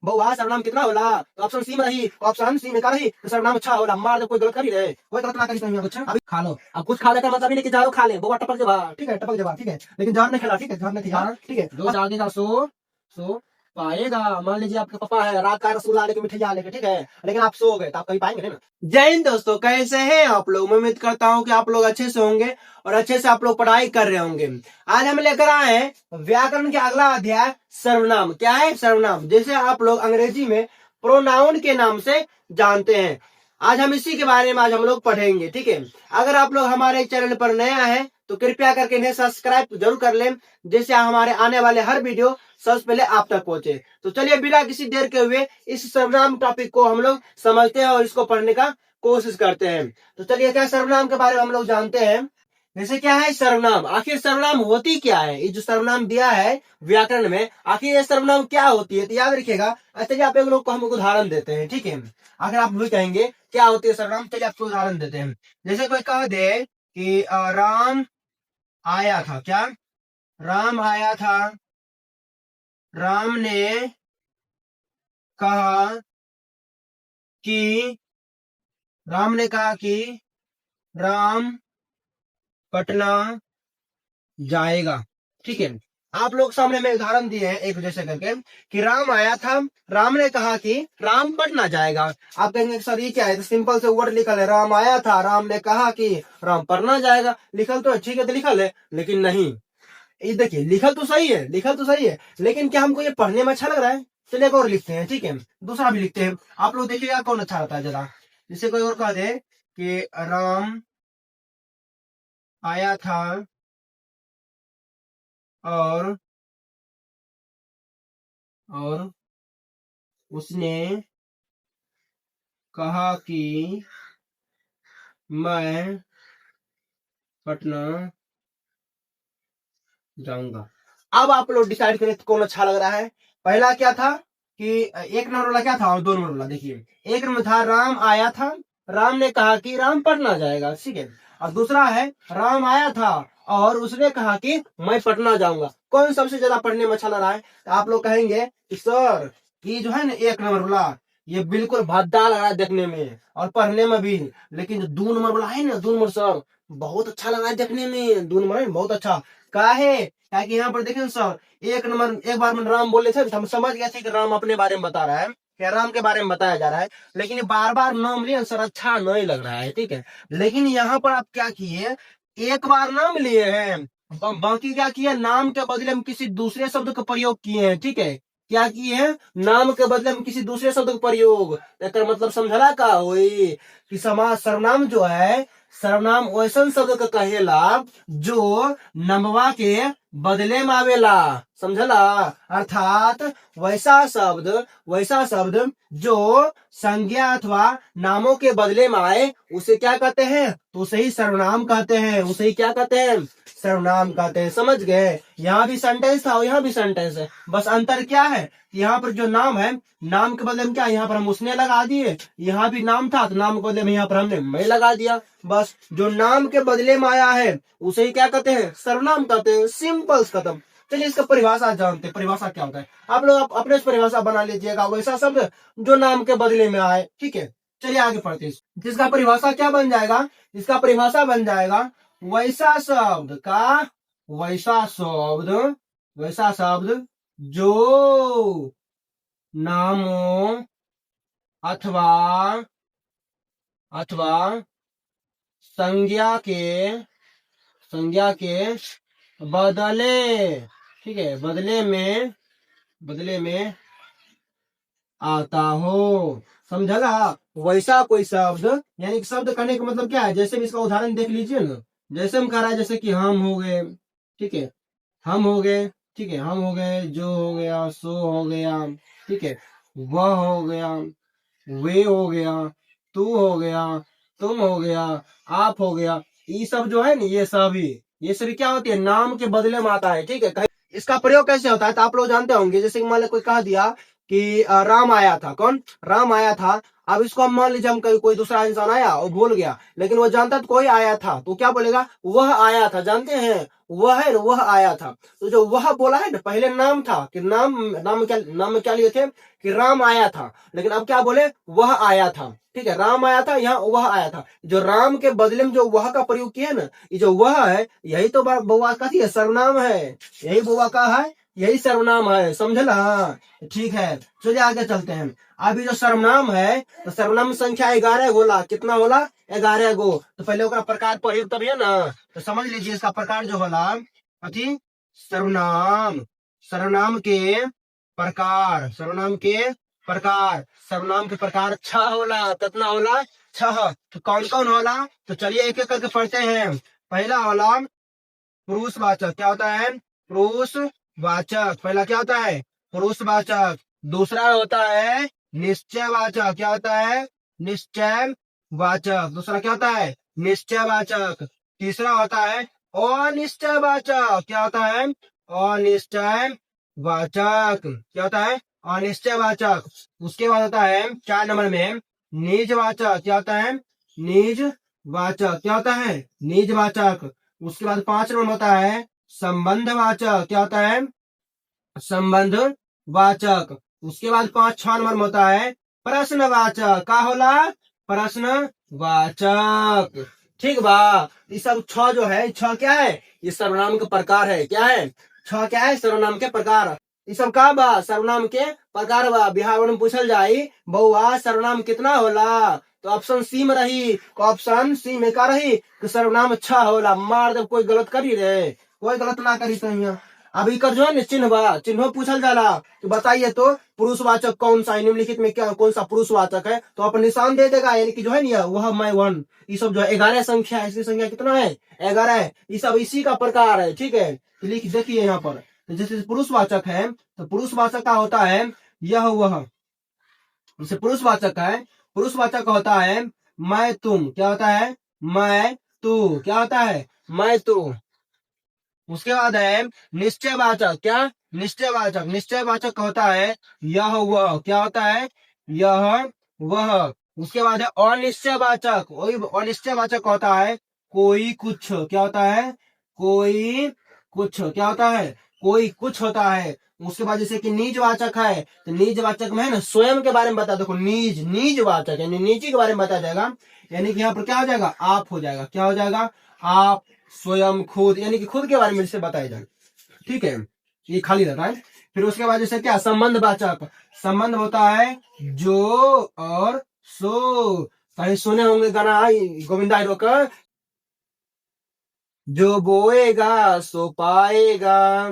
बउआ सर्वनाम कितना होला? तो ऑप्शन सी में रही, ऑप्शन सी में का रही तो सर्वनाम अच्छा होला। मार दे, कोई गलत करी रहे, कोई गलत ना करी सही में। अच्छा अभी खा लो, अब कुछ खा लेकर मतलब ही नहीं कि जाओ खा ले, बउआ टपक जबा, ठीक है टपक जबा, ठीक है, लेकिन जहर नहीं खिला, ठीक है जहर नहीं खिला, ठीक है। जो जागेगा सो पाएगा। मान लीजिए आपके पापा है रात का रसगुल्ला लेके मिठाई लेके, ठीक है, लेकिन आप सो गए तो आप कहीं पाएंगे नहीं ना। जय हिंद दोस्तों, कैसे हैं आप लोग? मैं उम्मीद करता हूं कि आप लोग अच्छे से होंगे और अच्छे से आप लोग पढ़ाई कर रहे होंगे। आज हम लेकर आए हैं व्याकरण के अगला अध्याय सर्वनाम। क्या है? सर्वनाम, जैसे आप लोग अंग्रेजी में प्रोनाउन के नाम से जानते हैं। आज हम इसी के बारे में आज हम लोग पढ़ेंगे, ठीक है। अगर आप लोग हमारे चैनल पर नया है तो कृपया करके इन्हें सब्सक्राइब जरूर कर लें, जिससे हमारे आने वाले हर वीडियो सबसे पहले आप तक पहुंचे। तो चलिए बिना किसी देर के हुए इस सर्वनाम टॉपिक को हम लोग समझते हैं और इसको पढ़ने का कोशिश करते हैं। तो चलिए क्या सर्वनाम के बारे में हम लोग जानते हैं। जैसे क्या है सर्वनाम, आखिर सर्वनाम होती क्या है? ये जो सर्वनाम दिया है व्याकरण में, आखिर ये सर्वनाम क्या होती है तो याद रखिएगा। चलिए आप लोग को हम उदाहरण देते हैं, ठीक है। अगर आप भी कहेंगे क्या होती है सर्वनाम, चलिए आपको उदाहरण देते हैं। जैसे कोई कह दे कि राम आया था। क्या? राम आया था, राम ने कहा कि राम ने कहा कि राम पटना जाएगा, ठीक है। आप लोग सामने में उदाहरण दिए हैं एक जैसे करके कि राम आया था, राम ने कहा कि राम पटना जाएगा। आप कहेंगे सर ये क्या है? तो सिंपल से वर्ड लिखल है, राम आया था, राम ने कहा कि राम पटना जाएगा। लिखल तो ठीक है, तो लिखल है, लेकिन नहीं, ये देखिए लिखल तो सही है, लिखल तो सही है, लेकिन क्या हमको ये पढ़ने में अच्छा लग रहा है? चलिए एक और लिखते हैं, ठीक है, दूसरा भी लिखते हैं। आप लोग देखिएगा कौन अच्छा रहता है जरा। जैसे कोई और कह दे कि राम आया था और उसने कहा कि मैं पटना जाऊंगा। अब आप लोग डिसाइड करें कौन अच्छा लग रहा है। पहला क्या था कि एक नंबर वाला क्या था और दो नंबर वाला। देखिए एक नंबर था राम आया था, राम ने कहा कि राम पटना जाएगा, ठीक है। और दूसरा है राम आया था और उसने कहा कि मैं पटना जाऊंगा। कौन सबसे ज्यादा पढ़ने में अच्छा लग रहा है? तो आप लोग कहेंगे कि सर ये जो है ना एक नंबर वाला, ये बिल्कुल भद्दा लग रहा है देखने में और पढ़ने में भी, लेकिन जो दो नंबर वाला है ना, दो नंबर सर बहुत अच्छा लग रहा है देखने में, दो नंबर बहुत अच्छा। का है ताकि यहाँ पर देखें सर एक नंबर एक बार में राम बोले थे, हम समझ गए थे कि राम अपने बारे में बता रहा है, क्या राम के बारे में बताया जा रहा है, लेकिन ये बार बार नाम लिए सर अच्छा नहीं लग रहा है, ठीक है। लेकिन यहाँ पर आप क्या किए, एक बार नाम लिए हैं, बाकी क्या किए, नाम के बदले में किसी दूसरे शब्द का प्रयोग किए हैं, ठीक है। क्या किए हैं? नाम के बदले में किसी दूसरे शब्द का प्रयोग। मतलब समझला का हुई कि समाज सर्वनाम जो है, सर्वनाम वैसन शब्द का कहेला जो नमवा के बदले में आवेला, समझला। अर्थात वैसा शब्द जो संज्ञा अथवा नामों के बदले में आए उसे क्या कहते हैं? तो उसे ही सर्वनाम कहते हैं, उसे ही क्या कहते हैं? सर्वनाम कहते हैं। समझ गए? यहाँ भी सेंटेंस था और यहाँ भी सेंटेंस है, बस अंतर क्या है, यहाँ पर जो नाम है, नाम के बदले में क्या, यहाँ पर हम उसने लगा दिए, यहाँ भी नाम था तो नाम के बदले में यहाँ पर हमने मैं लगा दिया। बस जो नाम के बदले में आया है उसे ही क्या कहते हैं? सर्वनाम कहते हैं। सिंपल खत्म। चलिए इसका परिभाषा जानते हैं, परिभाषा क्या होता है। आप लोग अपने परिभाषा बना लीजिएगा, वैसा शब्द जो नाम के बदले में आए, ठीक है। चलिए आगे पढ़ते हैं। जिसका परिभाषा क्या बन जाएगा? इसका परिभाषा बन जाएगा वैसा शब्द का, वैसा शब्द जो नामों अथवा संज्ञा के बदले, ठीक है, बदले में आता हो। समझला? वैसा कोई शब्द, यानी शब्द करने का मतलब क्या है, जैसे भी इसका उदाहरण देख लीजिए ना। जैसे हम कह रहा है, जैसे कि हम हो गए, ठीक है, हम हो गए, ठीक है, हम हो गए, जो हो गया, सो हो गया, ठीक है, वह हो गया, वे हो गया, तू हो गया, तुम हो गया, आप हो गया। ये सब जो है ना, ये सभी क्या होती है? नाम के बदले में आता है, ठीक है। इसका प्रयोग कैसे होता है तो आप लोग जानते होंगे। जैसे मान लो कोई कह दिया कि राम आया था। कौन? राम आया था। अब इसको हम मान लीजिए हम कोई दूसरा इंसान आया और भूल गया, लेकिन वो जानता तो कोई आया था, तो क्या बोलेगा? वह आया था। जानते हैं वह है ना, वह आया था। तो जो वह बोला है ना, पहले नाम था कि नाम में क्या लिए थे कि राम आया था, लेकिन अब क्या बोले? वह आया था। ठीक है, राम आया था, यहाँ वह आया था। जो राम के बदले में जो वह का प्रयोग किया है ना, ये जो वह है यही तो बउआ का थी सर्वनाम है। यही बउआ का है, यही सर्वनाम है। समझला? ठीक है, चलिए आगे चलते हैं। अभी जो सर्वनाम है तो सर्वनाम संख्या 11 गोला। कितना होला? 11 गो। तो पहले ओकरा प्रकार पढ़िए तब है ना, तो समझ लीजिए इसका प्रकार जो होला अथी सर्वनाम। सर्वनाम के प्रकार, सर्वनाम के प्रकार, सर्वनाम के प्रकार 6 होला। कितना होला? 6। तो कौन कौन होला? तो चलिए एक एक करके पढ़ते हैं। पहला होला पुरुषवाचक। क्या होता है? पुरुषवाचक। पहला क्या होता है? पुरुषवाचक। दूसरा होता है निश्चयवाचक। क्या होता है? निश्चयवाचक। दूसरा क्या होता है? निश्चयवाचक। तीसरा होता है अनिश्चयवाचक। क्या होता है? अनिश्चयवाचक। क्या होता है? अनिश्चयवाचक। उसके बाद होता है 4 नंबर में निजवाचक। क्या होता है? निजवाचक। क्या होता है? निजवाचक। उसके बाद 5 नंबर होता है संबंधवाचक। क्या होता है? संबंधवाचक। उसके बाद 5-6 नंबर में होता है प्रश्नवाचक। का होला? प्रश्नवाचक। ठीक बा। ये सब 6 जो है, 6 क्या है? ये सर्वनाम का प्रकार है। क्या है? 6 क्या है? सर्वनाम के प्रकार। ये सब का बा? सर्वनाम के प्रकार बा। बिहार में पूछल जाई बउआ सर्वनाम कितना होला, तो ऑप्शन सी में रही। ऑप्शन सी में का रही कि सर्वनाम 6 होला। मार जब कोई गलत करी रे, कोई गलत ना करी। तो यहाँ अभी कर जो है ना चिन्ह बा, चिन्ह पूछल जाला तो बताइए तो पुरुषवाचक कौन सा है, निम्नलिखित में क्या कौन सा पुरुषवाचक है, तो आप निशान दे देगा। यानी कि जो है ना वह मैं वन, ये सब जो है 11 संख्या है। इसकी संख्या कितना है? 11 है। ये सब इसी का प्रकार है। ठीक है, तो लिख देखिए यहाँ पर। तो जैसे पुरुषवाचक है तो पुरुषवाचक का होता है यह वह। जैसे पुरुषवाचक है, पुरुषवाचक का होता है मैं तुम। क्या होता है? मैं तू। क्या होता है? मैं तू। उसके बाद है निश्चयवाचक। क्या? निश्चयवाचक। निश्चयवाचक का होता है यह वह। क्या होता है? यह वह। उसके बाद है अनिश्चयवाचक। वही अनिश्चयवाचक का होता है कोई कुछ। क्या होता है? कोई कुछ। क्या होता है? कोई कुछ होता है। उसके बाद जैसे कि निजवाचक है, तो निजवाचक में है ना स्वयं के बारे में बता। देखो निज, निजवाचक यानी निजी के बारे में बताया जाएगा। यानी कि यहाँ पर क्या हो जाएगा? आप हो जाएगा। क्या हो जाएगा? आप, स्वयं, खुद, यानी कि खुद के बारे में जैसे बताया जाए। ठीक है, ये खाली रहता है। फिर उसके बाद जैसे क्या? संबंधवाचक। संबंध होता है जो और सो। कहीं सुने होंगे गाना गोविंदा हीरो का, जो बोएगा सो पाएगा।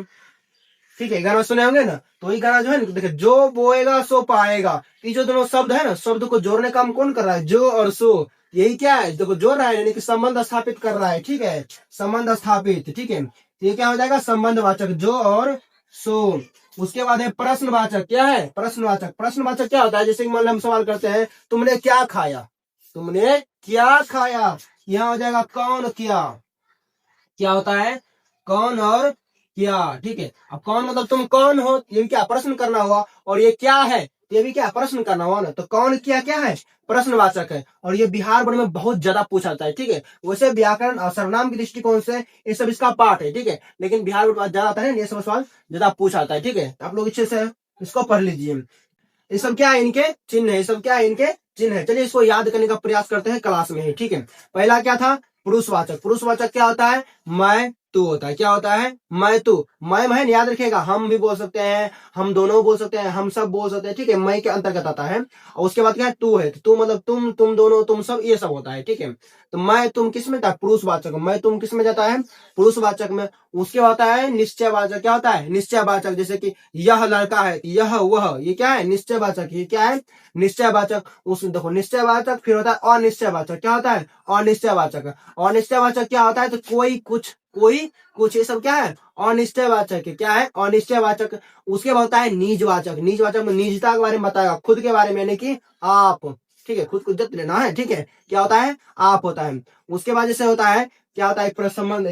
ठीक है, गाना सुने होंगे ना, तो वही गाना जो है ना, देखिए जो बोएगा सो पाएगा। ये जो दोनों शब्द है ना, शब्द को जोड़ने का काम कौन कर रहा है? जो और सो। यही क्या है? देखो जोड़ रहा है, यानी कि संबंध स्थापित कर रहा है। ठीक है, संबंध स्थापित। ठीक है, ये क्या हो जाएगा? संबंधवाचक, जो और सो। उसके बाद है प्रश्नवाचक। क्या है? प्रश्नवाचक। प्रश्नवाचक क्या होता है? जैसे कि मान लो हम सवाल करते हैं तुमने क्या खाया, तुमने क्या खाया। यहाँ हो जाएगा कौन किया। क्या होता है? कौन और क्या। ठीक है, अब कौन मतलब तुम कौन हो, ये भी क्या प्रश्न करना हुआ, और ये क्या है ये भी क्या प्रश्न करना हुआ ना। तो कौन किया क्या है? प्रश्नवाचक है। और ये बिहार बोर्ड में बहुत ज्यादा पूछा जाता है। ठीक है, वैसे व्याकरण और सर्वनाम के दृष्टिकोण से ये सब इसका पार्ट है। ठीक है, लेकिन बिहार बोर्ड ज्यादा आता है, ये सब सवाल ज्यादा पूछा जाता है। ठीक है, आप लोग अच्छे से इसको पढ़ लीजिए। ये सब क्या है? इनके चिन्ह है। ये सब क्या है? इनके चिन्ह है। चलिए इसको याद करने का प्रयास करते हैं क्लास में ही। ठीक है, पहला क्या था? पुरुषवाचक। पुरुषवाचक क्या होता है? मैं तू होता है। क्या होता है? मैं तू। मैं याद रखिएगा, हम भी बोल सकते हैं, हम दोनों बोल सकते हैं, हम सब बोल सकते हैं। ठीक है, मैं के अंतर्गत आता है। और उसके बाद क्या है? तू है। तू मतलब तुम दोनों, तुम सब, ये सब होता है। ठीक है, तो मैं तुम किस में था? पुरुषवाचक। मैं तुम किस में जाता है? पुरुषवाचक में। उसके बाद होता है निश्चयवाचक। क्या होता है? निश्चयवाचक। जैसे कि यह लड़का है, यह वह, ये क्या है? निश्चयवाचक। ये क्या है? निश्चयवाचक। उस देखो निश्चयवाचक। फिर होता है अनिश्चयवाचक। क्या होता है? अनिश्चयवाचक। अनिश्चयवाचक क्या होता है? तो कोई कुछ, कोई कुछ, ये सब क्या है? अनिश्चयवाचक है। क्या है? अनिश्चयवाचक। उसके बाद होता है निजवाचक। निजवाचक में निजता के बारे में बताएगा, खुद के बारे में, यानी कि आप। ठीक है, खुद को इज्जत लेना है। ठीक है, क्या होता है? आप होता है। उसके बाद जैसे होता है क्या होता है? प्रसंबंध,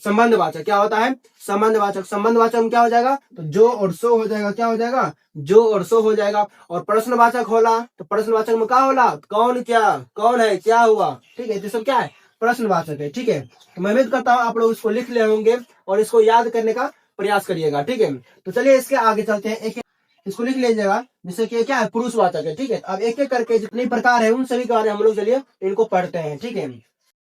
संबंधवाचक क्या होता है? संबंधवाचक। संबंधवाचक में क्या हो जाएगा? तो जो और सो हो जाएगा। क्या हो जाएगा? जो और सो हो जाएगा। और प्रश्नवाचक होला तो प्रश्नवाचक में क्या होला? कौन क्या, कौन है, क्या हुआ, ठीक है, ये सब क्या है? प्रश्नवाचक है। ठीक है, तो मैं उम्मीद करता हूँ आप लोग इसको लिख ले होंगे और इसको याद करने का प्रयास करिएगा। ठीक है, तो चलिए इसके आगे चलते हैं। एक इसको लिख लीजिएगा, जैसे कि क्या है? पुरुषवाचक है। ठीक है, अब एक एक करके जितने प्रकार है उन सभी के बारे में हम लोग चलिए इनको पढ़ते हैं। ठीक है,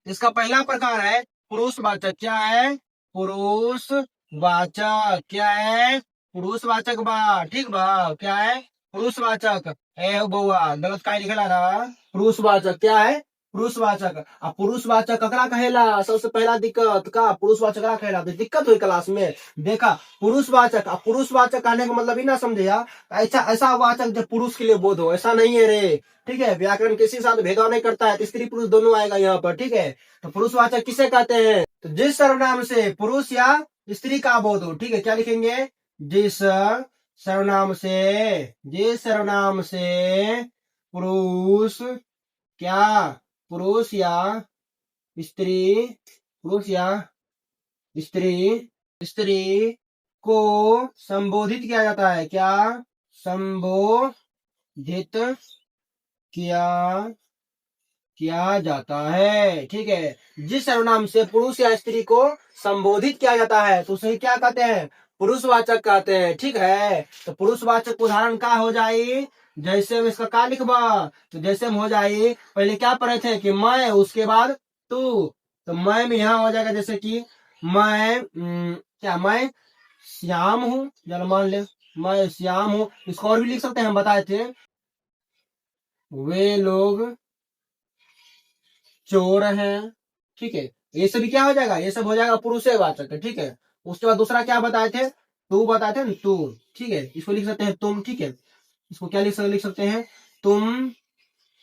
इसका पहला प्रकार है पुरुषवाचक। क्या है? पुरुषवाचक। क्या है? पुरुषवाचक बा। ठीक बा, क्या है? पुरुषवाचक। ए बउआ गलत का लिखला था। पुरुषवाचक क्या है? पुरुषवाचक। अब पुरुषवाचक ककरा कहेला? सबसे पहला दिक्कत का पुरुषवाचक ककरा कहेला? तो दिक्कत हुई क्लास में। देखा, पुरुषवाचक। अब पुरुषवाचक कहने का मतलब ही ना समझे यार, ऐसा ऐसा वाचक जो पुरुष के लिए बोध हो, ऐसा नहीं है रे। ठीक है, व्याकरण किसी के साथ भेदभाव नहीं करता है, तो स्त्री पुरुष दोनों आएगा यहाँ पर। ठीक है, तो पुरुषवाचक किसे कहते हैं? तो जिस सर्वनाम से पुरुष या स्त्री का बोध हो। ठीक है, क्या लिखेंगे? जिस सर्वनाम से, जिस सर्वनाम से पुरुष क्या, पुरुष या स्त्री, पुरुष या स्त्री, स्त्री को संबोधित किया जाता है। क्या? संबोधित किया जाता है। ठीक है, जिस सर्वनाम से पुरुष या स्त्री को संबोधित किया जाता है तो उसे क्या कहते हैं? पुरुषवाचक कहते हैं। ठीक है, तो पुरुषवाचक उदाहरण क्या हो जाए? जैसे हम इसका क्या लिखबा? तो जैसे हम हो जाए, पहले क्या पढ़े थे कि मैं, उसके बाद तू, तो मैं में यहाँ हो जाएगा जैसे कि मैं क्या, मैं श्याम हूँ। चलो मान ले मैं श्याम हूँ। इसको और भी लिख सकते हैं, हम बताए थे, वे लोग चोर हैं। ठीक है, ये सभी क्या हो जाएगा? ये सब हो जाएगा पुरुषवाचक। ठीक है, उसके बाद दूसरा क्या बताए थे? तू बताए थे ना, तू। ठीक है, इसको लिख सकते हैं तुम। ठीक है, इसको क्या लिख सकते हैं? तुम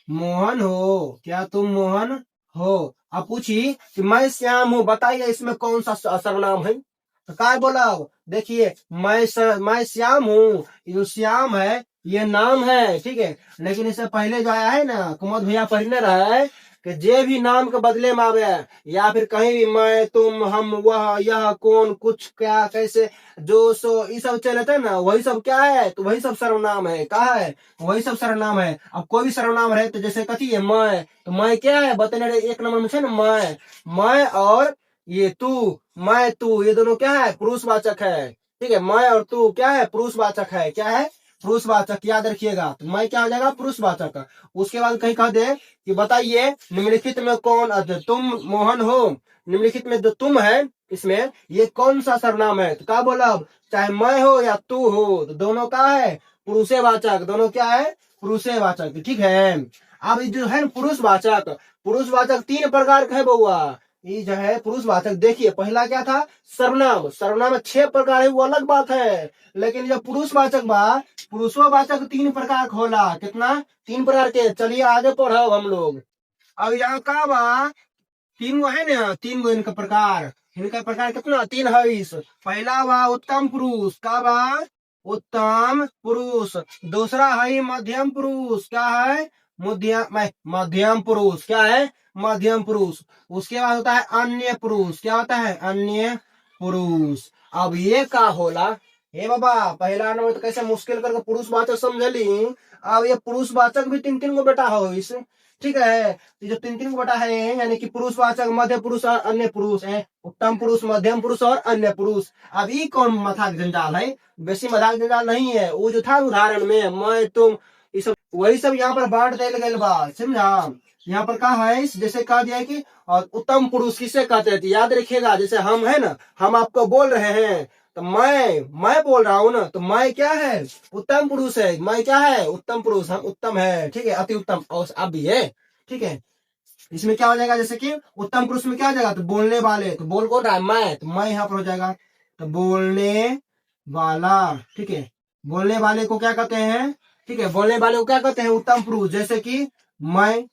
मोहन हो। क्या? तुम मोहन हो। अब पूछिए कि मैं श्याम हूँ, बताइए इसमें कौन सा सर्वनाम है? तो क्या बोला? देखिए, मैं श्याम हूँ, ये जो श्याम है ये नाम है। ठीक है, लेकिन इससे पहले जो आया है ना, कुमार भैया पढ़ने रहा है कि जे भी नाम के बदले में आवे, या फिर कहीं भी मैं, तुम, हम, वह, यह, कौन, कुछ, क्या, कैसे, जो, सो, ये सब चले थे ना, वही सब क्या है? तो वही सब सर्वनाम है। कहा है? वही सब सर्वनाम है। अब कोई भी सर्वनाम रहे तो जैसे कथी है? मैं, तो मैं क्या है? बतने रहे एक नंबर में है ना, मैं और ये तू, मैं तू, ये दोनों क्या है? पुरुषवाचक है। ठीक है, मैं और तू क्या है? पुरुषवाचक है। क्या है? पुरुषवाचक। याद रखिएगा, तो मैं क्या हो जाएगा? पुरुषवाचक। उसके बाद कहीं कह दे कि बताइए निम्नलिखित में कौन, तुम मोहन हो, निम्नलिखित में जो तुम है इसमें ये कौन सा सर्वनाम है? तो क्या बोला? चाहे मैं हो या तू हो, तो दोनों क्या है? पुरुषवाचक। दोनों क्या है? पुरुषवाचक। ठीक है, अब जो है पुरुषवाचक, पुरुषवाचक तीन प्रकार का है बउआ। ये जो है पुरुषवाचक, देखिए पहला क्या था? सर्वनाम। सर्वनाम में 6 प्रकार है, वो अलग बात है। लेकिन जो पुरुषवाचक बा, पुरुषवाचक 3 प्रकार का होला। कितना? 3 प्रकार के। चलिए आगे पढ़ो हम लोग। अब यहाँ का बा, 3 गो है ना, 3 गो इनका प्रकार। इनका प्रकार कितना? 3 है। इस पहला बा उत्तम पुरुष। का बा? उत्तम पुरुष। दूसरा है मध्यम पुरुष। क्या है? मध्यम पुरुष। क्या है? मध्यम पुरुष। उसके बाद होता है अन्य पुरुष। क्या होता है? अन्य पुरुष। अब ये का होला? हे बाबा, पहला नंबर तो कैसे मुश्किल करके पुरुषवाचक समझली। अब ये पुरुषवाचक भी 3 गो बेटा हो इस। ठीक है, तो जो 3 गो बेटा है, यानी कि पुरुषवाचक, मध्य पुरुष और अन्य पुरुष है। उत्तम पुरुष, मध्यम पुरुष और अन्य पुरुष। अब ये कौन मजाक जंजाल है? बेसी मजाक जंजाल नहीं है। वो जो था उदाहरण में मैं, तुम, ये सब वही सब यहाँ पर बांट दिया गया बा। समझा? यहाँ पर कहा है, जैसे कहा दिया है कि और उत्तम पुरुष किसे कहते हैं? याद रखिएगा, जैसे हम है ना, हम आपको बोल रहे हैं तो मैं बोल रहा हूं ना, तो मैं क्या है? उत्तम पुरुष है। मैं क्या है? उत्तम पुरुष। हम उत्तम है। ठीक है, अति उत्तम। और आप भी है। ठीक है, इसमें क्या हो जाएगा? जैसे कि उत्तम पुरुष में क्या हो जाएगा? तो बोलने वाले, तो बोल कौन रहा है? मैं, तो मैं यहाँ पर हो जाएगा तो बोलने वाला। ठीक है, बोलने वाले को क्या कहते हैं? ठीक है, बोलने वाले को क्या कहते हैं? उत्तम पुरुष। जैसे कि मैं,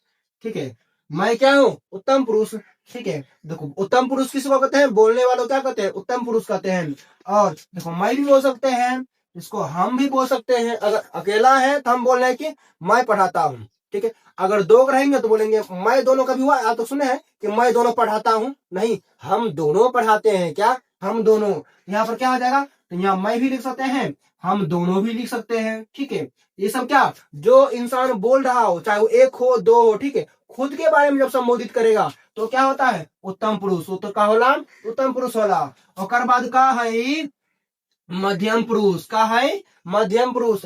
ठीक है, मैं क्या हूँ? उत्तम पुरुष। ठीक है, देखो उत्तम पुरुष किसको कहते हैं? बोलने वालों क्या कहते हैं? उत्तम पुरुष कहते हैं। और देखो मैं भी बोल सकते हैं, इसको हम भी बोल सकते हैं। अगर अकेला है तो हम बोल रहे हैं कि मैं पढ़ाता हूँ। ठीक है। अगर दो रहेंगे तो बोलेंगे मैं दोनों का भी हुआ। आप तो सुने हैं कि मैं दोनों पढ़ाता हूं, नहीं, हम दोनों पढ़ाते हैं। क्या? हम दोनों। यहाँ पर क्या हो जाएगा? तो यहाँ मैं भी लिख सकते हैं, हम दोनों भी लिख सकते हैं। ठीक है। ये सब क्या, जो इंसान बोल रहा हो, चाहे वो एक हो दो हो, ठीक है, खुद के बारे में जब संबोधित करेगा तो क्या होता है? उत्तम पुरुष। उत्तर का होला उत्तम पुरुष होला। और बाद का है मध्यम पुरुष। का है? मध्यम पुरुष।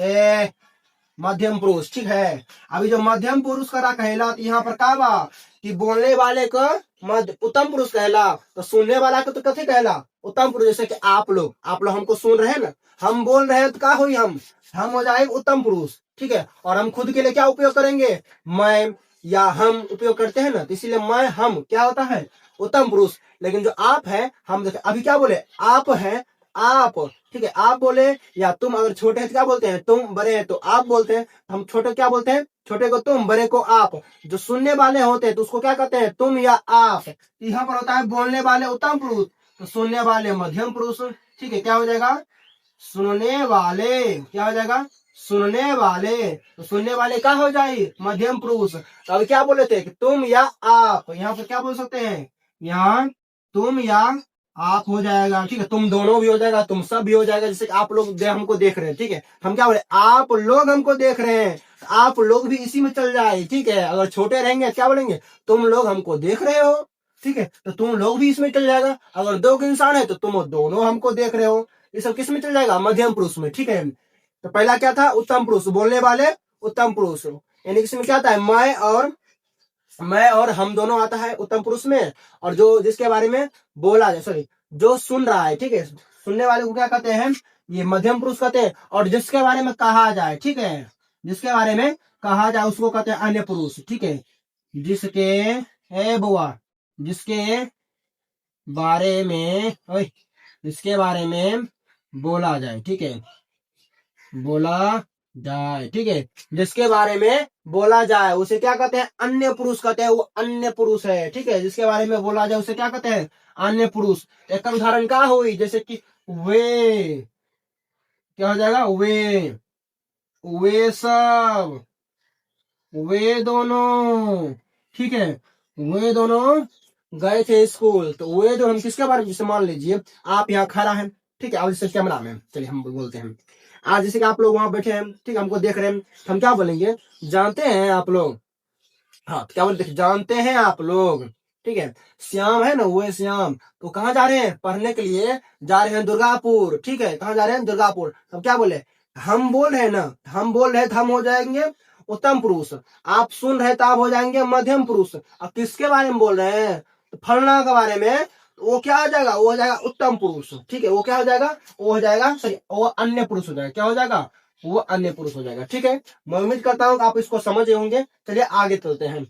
मध्यम पुरुष। ठीक है। अभी जो मध्यम पुरुष करा कहला, तो यहाँ पर का बा कि बोलने वाले को मध्य उत्तम पुरुष कहला, तो सुनने वाला को तो कथे कहला? उत्तम पुरुष। जैसे कि आप लोग हमको सुन रहे हैं ना, हम बोल रहे हैं तो का हुई? हम हो जाए उत्तम पुरुष। ठीक है। और हम खुद के लिए क्या उपयोग करेंगे? मैं या हम उपयोग करते हैं ना, तो इसीलिए मैं हम क्या होता है? उत्तम पुरुष। लेकिन जो आप है, हम देखे अभी क्या बोले? आप है, आप। ठीक है। आप बोले, या तुम अगर छोटे हैं तो क्या बोलते हैं? तुम। बड़े हैं तो आप बोलते हैं। हम छोटे क्या बोलते हैं? छोटे को तुम, बड़े को आप। जो सुनने वाले होते हैं तो उसको क्या कहते हैं? तुम या आप। यहाँ पर होता है बोलने वाले उत्तम पुरुष, तो सुनने वाले मध्यम पुरुष। ठीक है। क्या हो जाएगा? सुनने वाले। क्या हो जाएगा? सुनने वाले। तो सुनने वाले क्या हो जाए? मध्यम पुरुष। तो अभी क्या बोले थे कि तुम या आप। यहाँ पर क्या बोल सकते हैं? यहाँ तुम या आप हो जाएगा। ठीक है। तुम दोनों भी हो जाएगा, तुम सब भी हो जाएगा। जैसे कि आप लोग हमको देख रहे हैं। ठीक है। हम क्या बोले? आप लोग हमको देख रहे हैं, आप लोग भी इसी में चल जाए। ठीक है। अगर छोटे रहेंगे क्या बोलेंगे? तुम लोग हमको देख रहे हो। ठीक है। तो तुम लोग भी इसमें चल जाएगा। अगर दो इंसान है तो तुम दोनों हमको देख रहे हो। ये सब किस में चल जाएगा? मध्यम पुरुष में। ठीक है। तो पहला क्या था? उत्तम पुरुष, बोलने वाले उत्तम पुरुष। यानी इसमें क्या आता है? मैं और हम दोनों आता है उत्तम पुरुष में। और जो जिसके बारे में बोला जाए, सॉरी, जो सुन रहा है, ठीक है, सुनने वाले को क्या कहते हैं? ये मध्यम पुरुष कहते हैं। और जिसके बारे में कहा जाए, ठीक है, जिसके बारे में कहा जाए उसको कहते हैं अन्य पुरुष। ठीक है। जिसके बुआ, जिसके बारे में जिसके बारे में बोला जाए। ठीक है। बोला जाए। ठीक है। जिसके बारे में बोला जाए उसे क्या कहते हैं? अन्य पुरुष कहते हैं। वो अन्य पुरुष है। ठीक है। जिसके बारे में बोला जाए उसे क्या कहते हैं? अन्य पुरुष। एक उदाहरण क्या हुई? जैसे कि वे। क्या हो जाएगा? वे सब, वे दोनों। ठीक है। वे दोनों गए थे स्कूल। तो वे जो हम किसके बारे में, जैसे मान लीजिए आप यहाँ खड़ा है, ठीक है, अब जैसे कैमरा में, चलिए हम बोलते हैं आज, जैसे कि आप लोग वहां बैठे हैं, ठीक है, हमको देख रहे हैं, हम क्या बोलेंगे? जानते हैं आप लोग। हाँ, तो क्या बोलते हैं? जानते हैं आप लोग। ठीक है। श्याम है ना, वो है श्याम। तो कहाँ जा रहे हैं? पढ़ने के लिए जा रहे हैं दुर्गापुर। ठीक है। कहाँ जा रहे हैं? दुर्गापुर। तो क्या बोले? हम बोल रहे हैं ना, हम बोल रहे हैं तो हम हो जाएंगे उत्तम पुरुष। आप सुन रहे तो आप हो जाएंगे मध्यम पुरुष। अब किसके बारे में बोल रहे हैं? तो फलना के बारे में। वो क्या हो जाएगा? वो हो जाएगा उत्तम पुरुष। ठीक है। वो क्या हो जाएगा? वो हो जाएगा, सॉरी, वो अन्य पुरुष हो जाएगा। क्या हो जाएगा? वो अन्य पुरुष हो जाएगा। ठीक है। मैं उम्मीद करता हूँ कि आप इसको समझे होंगे। चलिए आगे चलते हैं।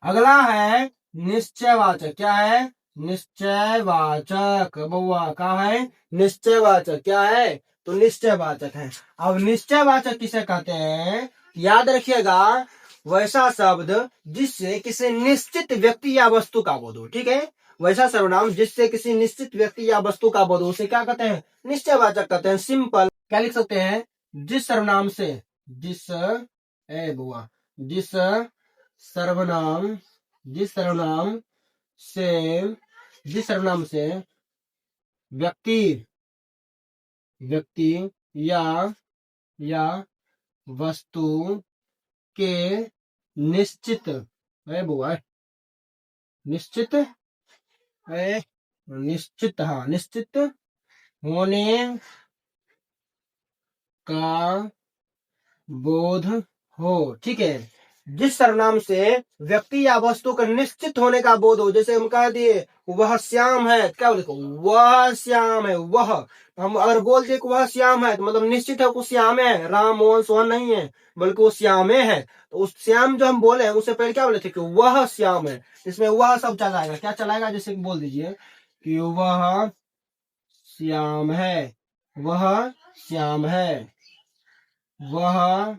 अगला है निश्चयवाचक। क्या है? निश्चयवाचक। बउआ का है? निश्चयवाचक। क्या है? तो निश्चयवाचक है। अब निश्चयवाचक किसे कहते हैं? याद रखिएगा, वैसा शब्द जिससे किसी निश्चित व्यक्ति या वस्तु का बोध हो। ठीक है। वैसा सर्वनाम जिससे किसी निश्चित व्यक्ति या वस्तु का बोध हो उसे क्या कहते हैं? निश्चयवाचक कहते हैं। सिंपल क्या लिख सकते हैं? जिस सर्वनाम से, जिस बुआ, जिस सर्वनाम, जिस सर्वनाम से, जिस सर्वनाम से व्यक्ति, व्यक्ति या वस्तु के निश्चित बुआ, निश्चित निश्चित, हाँ, निश्चित होने का बोध हो। ठीक है। जिस सर्वनाम से व्यक्ति या वस्तु का निश्चित होने का बोध हो। जैसे हम कह दिए वह श्याम है, क्या बोले? वह श्याम है। वह, हम अगर बोल दिए कि वह श्याम है तो मतलब निश्चित है वो श्याम है, राम मोहन सोहन नहीं है, बल्कि वो श्यामे है। तो उस श्याम जो हम बोले हैं उससे पहले क्या बोले थे? कि वह श्याम है। इसमें वह सब चलाएगा। क्या चलाएगा? जैसे बोल दीजिए कि वह श्याम है, वह श्याम है, वह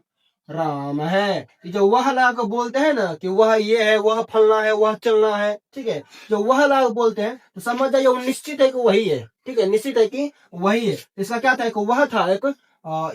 राम है। जो वह लाग बोलते हैं ना कि वह ये है, वह फलना है, वह चलना है। ठीक है। जो वह लाग बोलते हैं तो समझ जाइए वो निश्चित है कि वही है। ठीक है। निश्चित है कि वही है। इसका क्या था? एक वह था, एक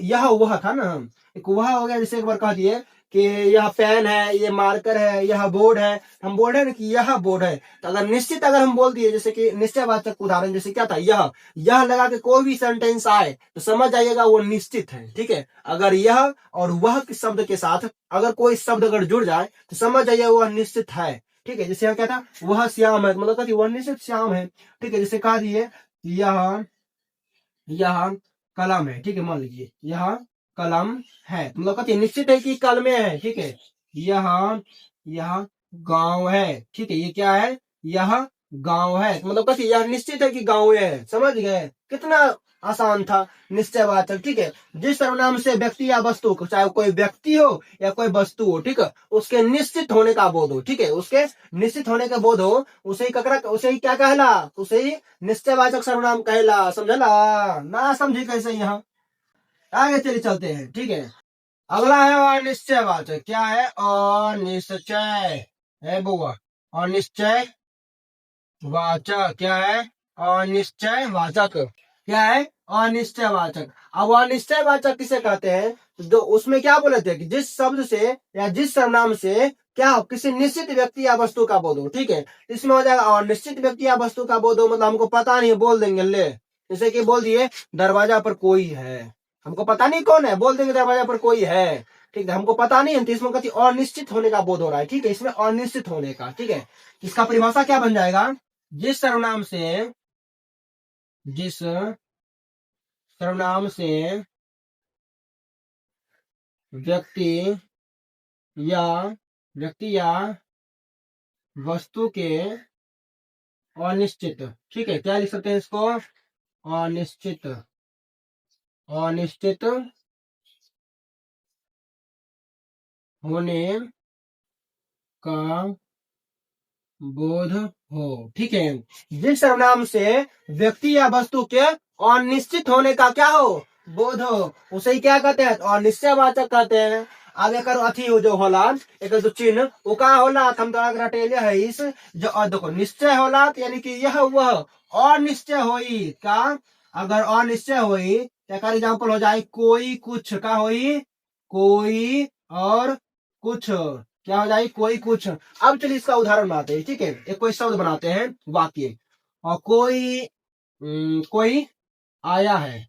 यह वह था ना, एक वह हो गया। जैसे एक बार कह दिए कि यह पेन है, ये मार्कर है, यह बोर्ड है, हम बोल रहे हैं ना कि यह बोर्ड है। तो अगर निश्चित अगर हम बोल दिए, जैसे कि निश्चयवाचक उदाहरण जैसे क्या था, यह लगा के कोई भी सेंटेंस आए तो समझ जाइएगा वो निश्चित है। ठीक है, अगर यह और वह के शब्द के साथ अगर कोई शब्द अगर जुड़ जाए तो समझ जाइए वह निश्चित है। ठीक है, जैसे यहाँ क्या था, वह श्याम है, मतलब कहती वह निश्चित श्याम है। ठीक है, जैसे कह दिए यह कलम है। ठीक है, मान लीजिए यह कलम है, तो मतलब कहती है निश्चित है कि कलमे है। ठीक है, यह गांव है। ठीक है, ये क्या है, यह गांव है, तो मतलब कहती है यह निश्चित है कि गांव है। समझ गए, कितना आसान था निश्चयवाचक। ठीक है, जिस सर्वनाम से व्यक्ति या वस्तु, चाहे कोई व्यक्ति हो या कोई वस्तु हो, ठीक है, उसके निश्चित होने का बोध हो। ठीक है, उसके निश्चित होने का बोध हो, उसे ही क्या कहला, उसे ही निश्चयवाचक सर्वनाम कहला। समझला ना, समझे कैसे यहाँ। आगे चलिए चलते हैं। ठीक है, अगला है अनिश्चयवाचक। क्या है, अनिश्चय है बुआ, अनिश्चय वाचक। क्या है, अनिश्चय वाचक। क्या है, अनिश्चय वाचक। अब अनिश्चय वाचक किसे कहते हैं, जो उसमें क्या बोले थे कि जिस शब्द से या जिस सर्वनाम से क्या हो, किसी निश्चित व्यक्ति या वस्तु का बोध हो। ठीक है, इसमें हो जाएगा अनिश्चित व्यक्ति या वस्तु का बोध हो, मतलब हमको पता नहीं है, बोल देंगे ले। जैसे कि बोल दिए दरवाजा पर कोई है, हमको पता नहीं कौन है, बोल देंगे दरवाजा पर कोई है। ठीक है, हमको पता नहीं है, तो इसमें कहती अनिश्चित होने का बोध हो रहा है। ठीक है, इसमें अनिश्चित होने का। ठीक है, इसका परिभाषा क्या बन जाएगा, जिस सर्वनाम से व्यक्ति या वस्तु के अनिश्चित, ठीक है, क्या लिख सकते हैं इसको, अनिश्चित होने का बोध हो। ठीक है, जिस सर्वनाम से व्यक्ति या वस्तु के अनिश्चित होने का क्या हो, बोध हो, उसे ही क्या कहते हैं, अनिश्चयवाचक कहते हैं। अब एक अथी हो जो होला, एक जो चिन्ह वो का होला, हम तो रटेले है इस जो देखो निश्चय होला, यानी कि यह वह अनिश्चय होई का, अगर अनिश्चय होई तो एग्जाम्पल हो जाए कोई कुछ का होई, कोई और कुछ, क्या हो जाए, कोई कुछ। अब चलिए इसका उदाहरण बनाते हैं। ठीक है, एक कोई शब्द बनाते हैं, वाक्य, और कोई आया है।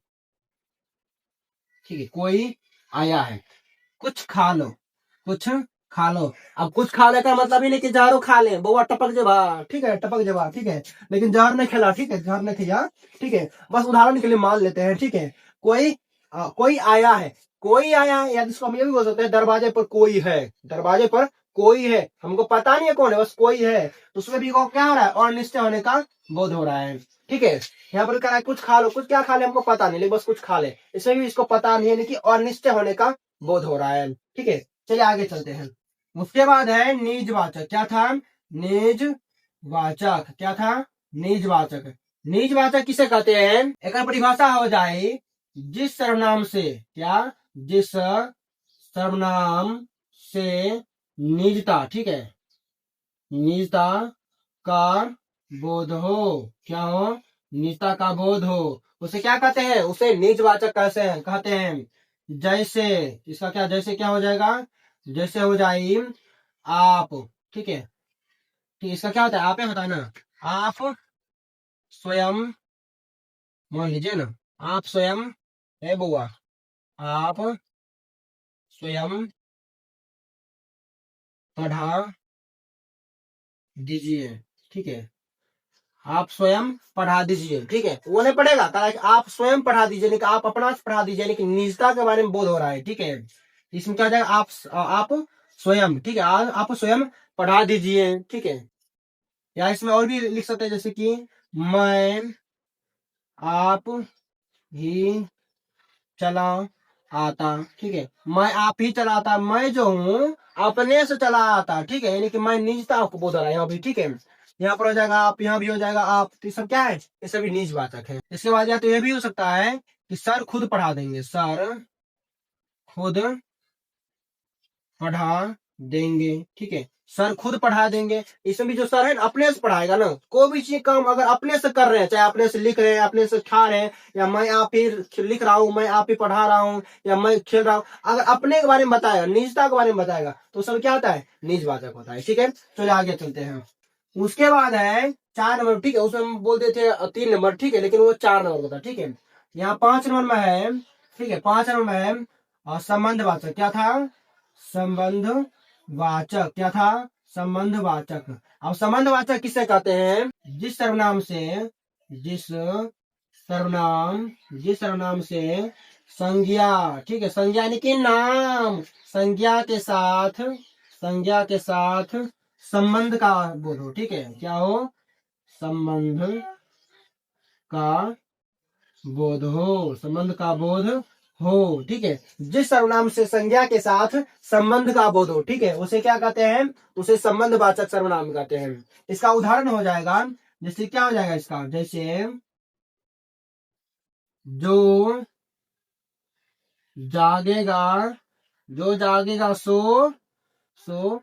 ठीक है, कोई आया है, कुछ खा लो, कुछ खा लो। अब कुछ खाने का मतलब ही नहीं कि जहरो खा ले, बउआ टपक जबा। ठीक है, टपक जबा। ठीक है, लेकिन जहर नहीं खेला। ठीक है, जहर नहीं खिया। ठीक है, बस उदाहरण के लिए मान लेते हैं। ठीक है, कोई आया है, कोई आया है, या जिसको हम ये भी बोल सकते हैं दरवाजे पर कोई है, दरवाजे पर कोई है, हमको पता नहीं है कौन है, बस कोई है, तो उसमें भी क्या हो रहा है, अनिश्चय होने का बोध हो रहा है। ठीक है, यहाँ पर कह रहा है कुछ खा लो, कुछ क्या खा ले हमको पता नहीं, लेकिन बस कुछ खा ले, इसमें भी इसको पता नहीं है, लेकिन अनिश्चय होने का बोध हो रहा है। ठीक है, चलिए आगे चलते हैं। उसके बाद है निजवाचक। क्या था, निजवाचक। क्या था, निजवाचक। निजवाचक किसे कहते हैं, एक परिभाषा हो जाए, जिस सर्वनाम से, क्या, जिस सर्वनाम से निजता, ठीक है, निजता का बोध हो, क्या हो, निजता का बोध हो, उसे क्या कहते हैं, उसे निजवाचक कहते हैं। जैसे इसका क्या, जैसे क्या हो जाएगा, जैसे हो जाए आप। ठीक है, ठीक, इसका क्या होता है, आप होता है ना, आप स्वयं, मान लीजिए ना, आप स्वयं है बुआ, आप स्वयं पढ़ा दीजिए। ठीक है, आप स्वयं पढ़ा दीजिए। ठीक है, वो नहीं पढ़ेगा, कहा कि आप स्वयं पढ़ा दीजिए, नहीं कि आप अपना पढ़ा दीजिए, लेकिन निजता के बारे में बोध हो रहा है। ठीक है, इसमें क्या हो जाएगा, आप स्वयं, ठीक है, आप स्वयं पढ़ा दीजिए। ठीक है, या इसमें और भी लिख सकते हैं, जैसे कि मैं आप ही चला आता। ठीक है, मैं आप ही चला आता, मैं जो हूँ अपने से चला आता। ठीक है, यानी कि मैं निजता आपको बोध रहा है यहाँ भी। ठीक है, यहाँ पर हो जाएगा आप, यहाँ भी हो जाएगा आप, तो ये सब क्या है, ये सभी निजवाचक है। इसके बाद या तो ये भी हो सकता है कि सर खुद पढ़ा देंगे, सर खुद पढ़ा देंगे। ठीक है, सर खुद पढ़ा देंगे। इसमें भी जो सर है ना अपने से पढ़ाएगा ना, कोई भी चीज काम अगर अपने से कर रहे हैं, चाहे अपने से लिख रहे हैं, अपने से खा रहे हैं, या मैं आप ही लिख रहा हूँ, मैं आप ही पढ़ा रहा हूँ, या मैं खेल रहा हूँ, अगर अपने के बारे में बताएगा, निजता के बारे में बताएगा, तो सब क्या होता है, निजवाचक होता है। ठीक है, चलिए आगे चलते हैं। उसके बाद है 4 नंबर, ठीक है, उसमें हम बोलते थे 3 नंबर, ठीक है, लेकिन वो 4 नंबर का, ठीक है। यहाँ 5 नंबर में है, ठीक है, 5 नंबर में है संबंधवाचक। क्या था, संबंधवाचक, क्या था, संबंधवाचक। अब संबंधवाचक किसे कहते हैं, जिस सर्वनाम से, जिस सर्वनाम से संज्ञा, ठीक है, संज्ञा यानी कि नाम, संज्ञा के साथ संबंध का बोध हो, ठीक है, क्या हो, संबंध का बोध हो, संबंध का बोध हो, ठीक है। जिस सर्वनाम से संज्ञा के साथ संबंध का बोध हो, ठीक है, उसे क्या कहते हैं, उसे संबंधवाचक सर्वनाम कहते हैं। इसका उदाहरण हो जाएगा, जैसे क्या हो जाएगा इसका, जैसे जो जागेगा, जो जागेगा सो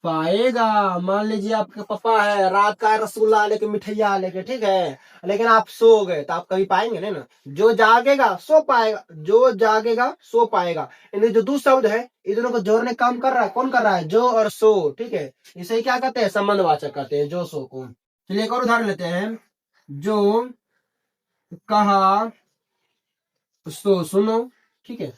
पाएगा। मान लीजिए आपके पापा है, रात का रसगुल्ला लेके, मिठाइया लेके, ठीक है, लेकिन आप सो गए, तो आप कभी पाएंगे नहीं ना। जो जागेगा सो पाएगा, जो जागेगा सो पाएगा, इनमें जो दो शब्द है, इन दोनों को जोड़ने का काम कर रहा है, कौन कर रहा है, जो और सो, ठीक है, इसे क्या कहते हैं, संबंधवाचक कहते हैं, जो सो को। चलिए एक और उदाहरण लेते हैं, जो कहा सो सुनो, ठीक है,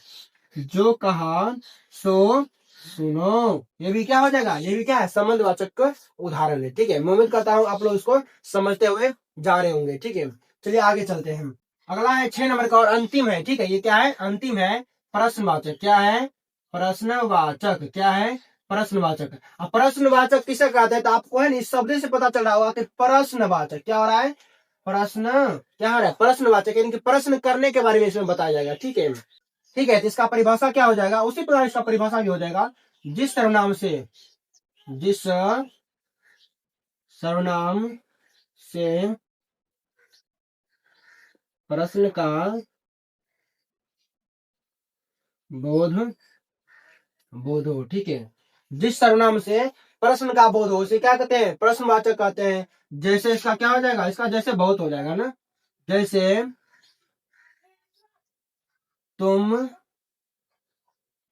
जो कहा सो सुनो, ये भी क्या हो जाएगा, ये भी क्या है, संबंधवाचक का उदाहरण है। ठीक है, मैं उम्मीद करता हूँ आप लोग इसको समझते हुए जा रहे होंगे। ठीक है, चलिए आगे चलते हैं। अगला है 6 नंबर का और अंतिम है। ठीक है, ये क्या है, अंतिम है प्रश्नवाचक। क्या है, प्रश्नवाचक, क्या है, प्रश्नवाचक। अब प्रश्नवाचक किसे कहते हैं, तो आपको है ना इस शब्द से पता चल रहा होगा कि प्रश्नवाचक क्या हो रहा है, प्रश्न, क्या हो रहा है, प्रश्नवाचक, यानी कि प्रश्न करने के बारे में इसमें बताया जाएगा। ठीक है, ठीक है, तो इसका परिभाषा क्या हो जाएगा, उसी प्रकार इसका परिभाषा भी हो जाएगा, जिस सर्वनाम से, जिस सर्वनाम से प्रश्न का बोध हो, ठीक है, जिस सर्वनाम से प्रश्न का बोध हो उसे क्या कहते हैं, प्रश्नवाचक कहते हैं। जैसे इसका क्या हो जाएगा, इसका जैसे बहुत हो जाएगा ना, जैसे तुम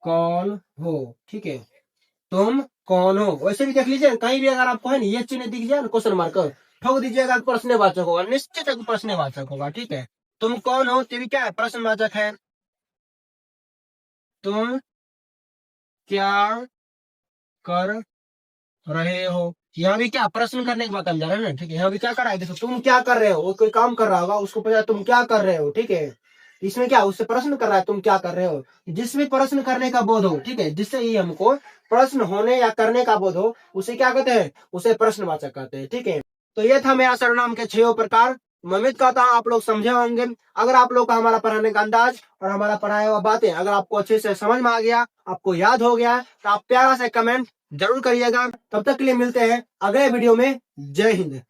कौन हो, ठीक है, तुम कौन हो। वैसे भी देख लीजिए, कहीं भी अगर आपको है ना ये चिन्ह दिख जाए ना, क्वेश्चन मार्क ठोक दीजिएगा, प्रश्नवाचक होगा, निश्चित प्रश्नवाचक होगा। ठीक है, तुम कौन हो, ये भी क्या है, प्रश्नवाचक है। तुम क्या कर रहे हो, यहाँ भी क्या प्रश्न करने की बात हम जा रहे हैं ना। ठीक है, यहाँ भी क्या कर रहा है, देखो तुम क्या कर रहे हो, वो कोई काम कर रहा होगा, उसको पूछा तुम क्या कर रहे हो। ठीक है, इसमें क्या उससे प्रश्न कर रहा है, तुम क्या कर रहे हो, जिसमें प्रश्न करने का बोध हो, ठीक है, जिससे ही हमको प्रश्न होने या करने का बोध हो, उसे क्या कहते हैं, उसे प्रश्नवाचक कहते हैं। ठीक है, तो ये था मेरा सर्वनाम के 6 प्रकार। मैं उम्मीद करता हूँ आप लोग समझे होंगे। अगर आप लोग का हमारा पढ़ाने का अंदाज और हमारा पढ़ाया हुआ बातें अगर आपको अच्छे से समझ में आ गया, आपको याद हो गया, तो आप प्यारा से कमेंट जरूर करिएगा। तब तक के लिए मिलते हैं अगले वीडियो में। जय हिंद।